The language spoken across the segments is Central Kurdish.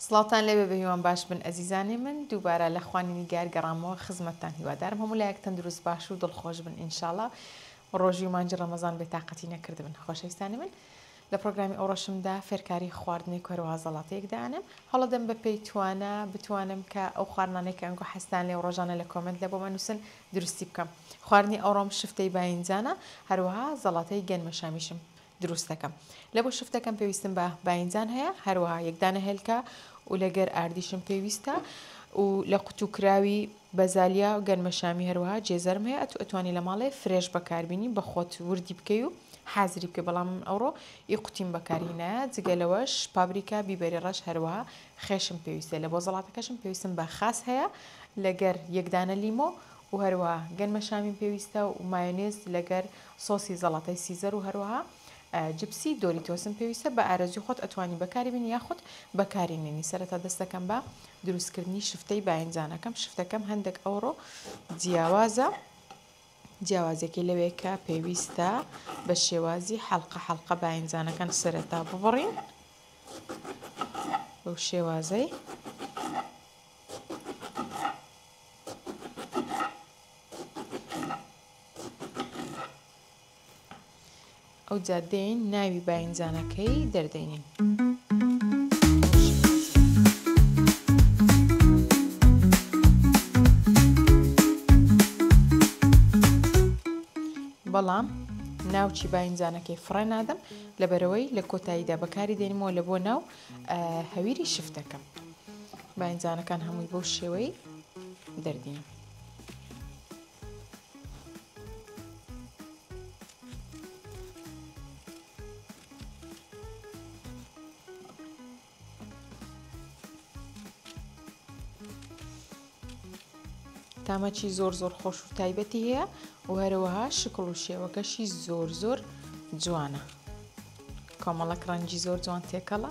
سڵاتان لێبێ بە هیوان باش بن ئەزیزانی من دووبارە لە خوانینی گەرگەڕامەوە خزمەتتان هیوادارم هەموو لایەک تەندروست باش و دڵخۆش بن ئینشاڵڵا ڕۆژی و مانجی ڕەمەزان بێتاقەتی نەکردبن. خۆشەویستانی من لە پرۆگرامی ئەوڕۆژمدا فێرکاری خواردنی کۆرەوە زەڵاتەیەک دانم هەڵەدەم بە پێی توانە بتوانم کە ئەو خواردنانەی کە ئەنگۆ حەستان لێ ڕۆژانە لە کۆمنت لە بۆمە نووسن دروستی بکەم. خواردنی ئەوڕۆم شفتەی باینجانە هەروەها زەڵاتەی گەنمە شامیشم دروست دەکەم. لە بۆ شفتەکەم پێویستم بە باینجان هەیە هەروەها یەکدانە هێلکە و لەگەر ئاردیشم پێویستە و لە قوتوکراوی بەزالیا و گەنمەشامی هەروەها جێزەرم هەیە ئەتوانی لە ماڵێ فرێش بەکاربیینی بە خۆت وردی بکەی و حازری بکە بەڵام ئەوڕۆ ئی قوتیم بەکارینە جگەلەوەش پابریکا بیبەری ڕەش هەروەها خێشم پێویستە لە بۆ زەڵاتەکەشم پێویستم بە خاس هەیە لەگەر یەکدانە لیمۆ و هەروەها گەنمەشامی پێویستە و مایۆنێز لەگەر سۆسی زەڵاتەی سیزەر و هەروەها جپسی دۆریتۆسم پێویستە بە ئارەزوی خۆت ئەتوانی بەکاری بین یاخود بەکارێنێنی سەرەتا دەستەکەم بە دروستکردنی شفتەی باینجانەکەم. شفتەکەم هەندێک ئەوڕۆ جیاوازە جیاوازێکی لەوێ کە پێویستە بە شێوازی حەڵقە باینجانەکان سەرەتا ببڕین بەو شێوازەی ئەو جادەین ناوی باینجانەکەی دەردەینین. بەڵام ناوچی باینجانەکەی فڕێ نادەم لەبەرەوەی لە کۆتاییدا بەکاری دێنمەوە لە بۆ ناو هەویری شفتەکەم. باینجانەکان هەمووی بەو شێوەی دەردین. تامەچی زۆر خۆش و تایبەتی هەیە و هەروەها شکڵ و شێوەکەشی زۆر جوانە. کۆمەڵک ڕەنگی زۆر جوان تێکەڵە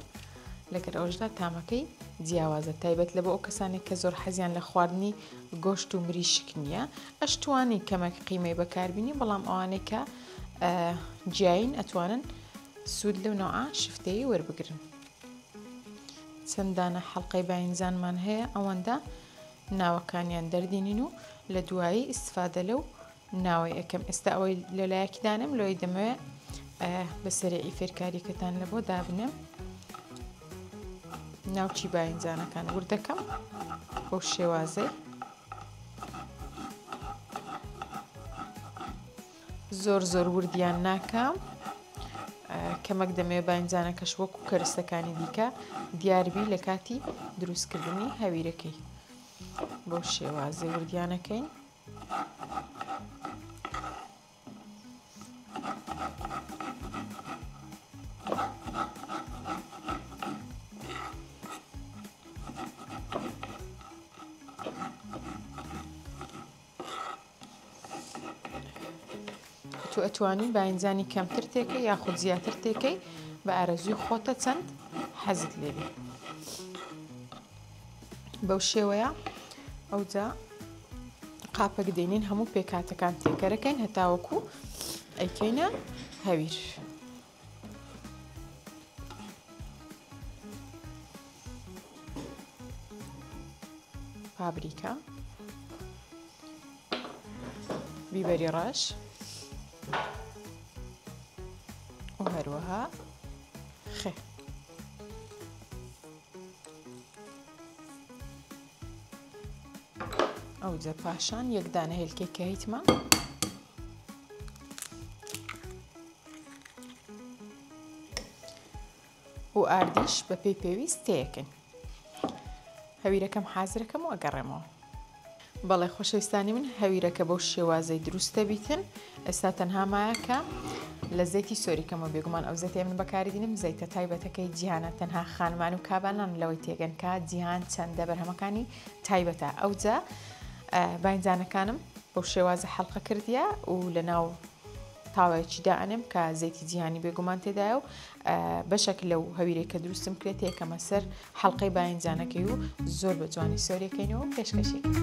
لەگەر ئەوشدا تامەکەی جیاوازە تایبەت لە بۆ ئەو کەسانێک کە زۆر حەزیان لە خواردنی گۆشت و مریشک نییە ئەشتوانی کەمەک قیمەی بەکاربیینی بەڵام ئەوانەی کە جیاین ئەتوانن سوود لەو نەوە شفتەیە وەربگرن. چەندانە حەڵقەی باینجانمان هەیە ئەوەندە ناوەکانیان دەردێنین و لە دوایی ئیسفادە لەو ناوەی ئەەکەم. ئێستا ئەوەی لەلایەکی دانم لۆی دەمەوێت بە سەرێعی فێرکاریکەتان لە بۆ دابنم ناوچی باینجانەکان وردەکەم بۆ شێوازەی زۆر وردیان ناکەم کەمەک دەمەوێت باینجانەکەش وەکو کەرستەکانی دیکە دیاربی لە کاتی دروستکردنی هەویرەکەی بۆ شێوازەی وردیانەکەین. تو ئەتوانی باینجانی کەمتر تێکەی یاخود زیاتر تێکەی بە ئارەزوی خۆتە چەند حەزت لێبێ. بەو شێوەیە ئەوجا قاپەک دێنین هەموو پێکاتەکان تێکەرەکەین هەتاوەکو ئەیکەینە هەویر. پابریکا، بیبەری ڕەش و هەروەها خێ. ئەوجا پاشان یەکدانە هێلکەی کە هیتمە و ئاردیش بە پێی پێویست تێیەکەین. هەویرەکەم حازرەکەم و ئەگەڕێمەوە. بەڵێ خۆشەویستانی من هەویرەکە بەو شێوازەی دروستە بیتن. ئێستا تەنها مایەکە لە زەیتی سۆریکەمە بێگومان ئەو زەیتی من بەکاری دێنم زەیتە تایبەتەکەی جیهانە تەنها خانمان و کابانان لەوەی تێگەن کە جیهان چەندە بەرهەمەکانی تایبەتە. ئەوجا باینجانەکانم بەو شێوازە حەڵقە کردیە و لە ناو تاوایەکی دائەنم کە زەیتی جیهانی بێگومان تێدایە و بەشێک لەو هەویرەی کە دروستم کرێت یەکەمە سەر حەڵقەی باینجانەکەی و زۆر بە جوانی سۆریەکەینەوە پێشکەشێکین.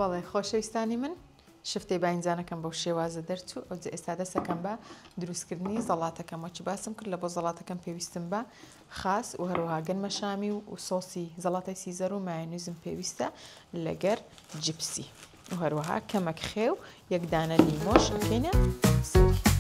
بەڵێ خۆشەویستانی من شفتەی باینجانەکەم بەو شێوازە دەرچوو ئەو ئێستا دەسەکەم بە دروستکردنی زەڵاتەکەم وەچی باسم کرد لە بۆ زەڵاتەکەم پێویستم بە خاس و هەروەها گەنمە شامی و سۆسی زەڵاتەی سیزەر و مایۆنیزم پێویستە لەگەر جیپسی و هەروەها کەمەک خێو یەک دانە لیمۆش ئەکەینە سەری.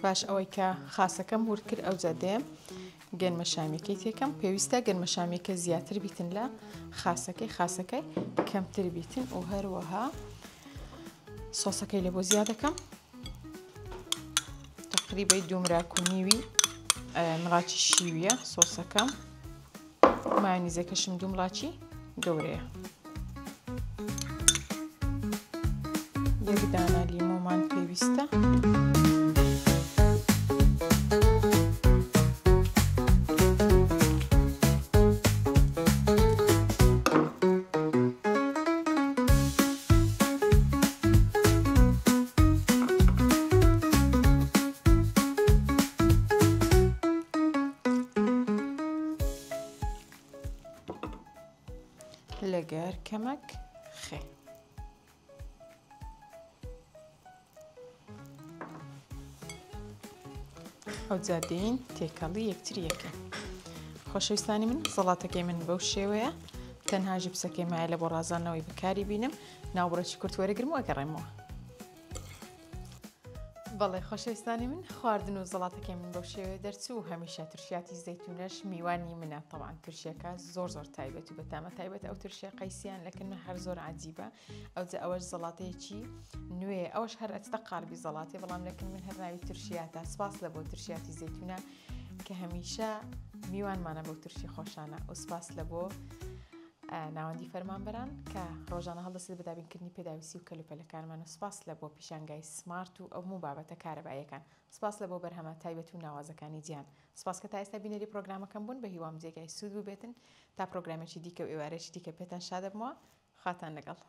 باش ئەوەی کە خاسەکەم ورد کرد ئەو جادەیەم گەنمە شامیەکەی تێکەم پێویستە گەنمە شامیەکە زیاتر بیتن لە خاسەکەی کەمتر بیتن و هەروەها سۆسەکەی لە بۆ زیادەکەم تقریبا 2 مراک و نیوی مڵاچی شیویە سۆسەکەم مایۆنیزەکەشم 2 مڵاچی گەورەیە یەک دانە لیمۆمان پێویستە لەگەر کەمەک خێ ئەو جادەین تێکەڵی یەکتر یەکە. خۆشەویستانی من زەڵاتەکەی من بەو شێوەیە تەنها ژیپسەکەی مایە لە بۆ ڕازاندنەوەی بەکاری بینم ناوبڕێکی کورت وەرەگرم و ئەگەڕێمەوە. بەڵێ خۆشەویستانی من خواردن و زەڵاتەکەی من بەو شێوەیە دەرچوو و هەمیشە تورشیاتی زەیتونەش میوانی منە تەواان تورشیەکە زۆر تایبەت و بەتامە تایبەت ئەو تورشیە قەیسیان لەکردن هەر زۆر عجیبە ئەوەش زەڵاتەیەکی نوێ ئەوەش هەر ئەچتە قالبی زەڵاتی بەڵام لەکن من هەر ناوی تورشیاتە سپاس لە بۆ تورشیاتی زەیتونە کە هەمیشە میوانمانە بەو تورشی خۆشانە و سپاس لە بۆ ناوەندی فەرمانبەران کە ڕۆژانە هەڵدەستێت بەدابینکردنی پێداویستی و کەلوپەلەکانمان و سپاس لە بۆ پیشانگای سمارت و ئەو هەموو بابەتە کارەباییەکان سپاس لە بۆ بەرهەمە تایبەت و ناوازەکانی جیان سپاس کە تا ئێستا بینەری پرۆگرامەکەم بوون بە هیوام جێگای سوود ببێتن تا پرۆگرامێکی دیکە و ئێوارێکی دیکە پێتان شادەبمەوە خاتان لەگەڵ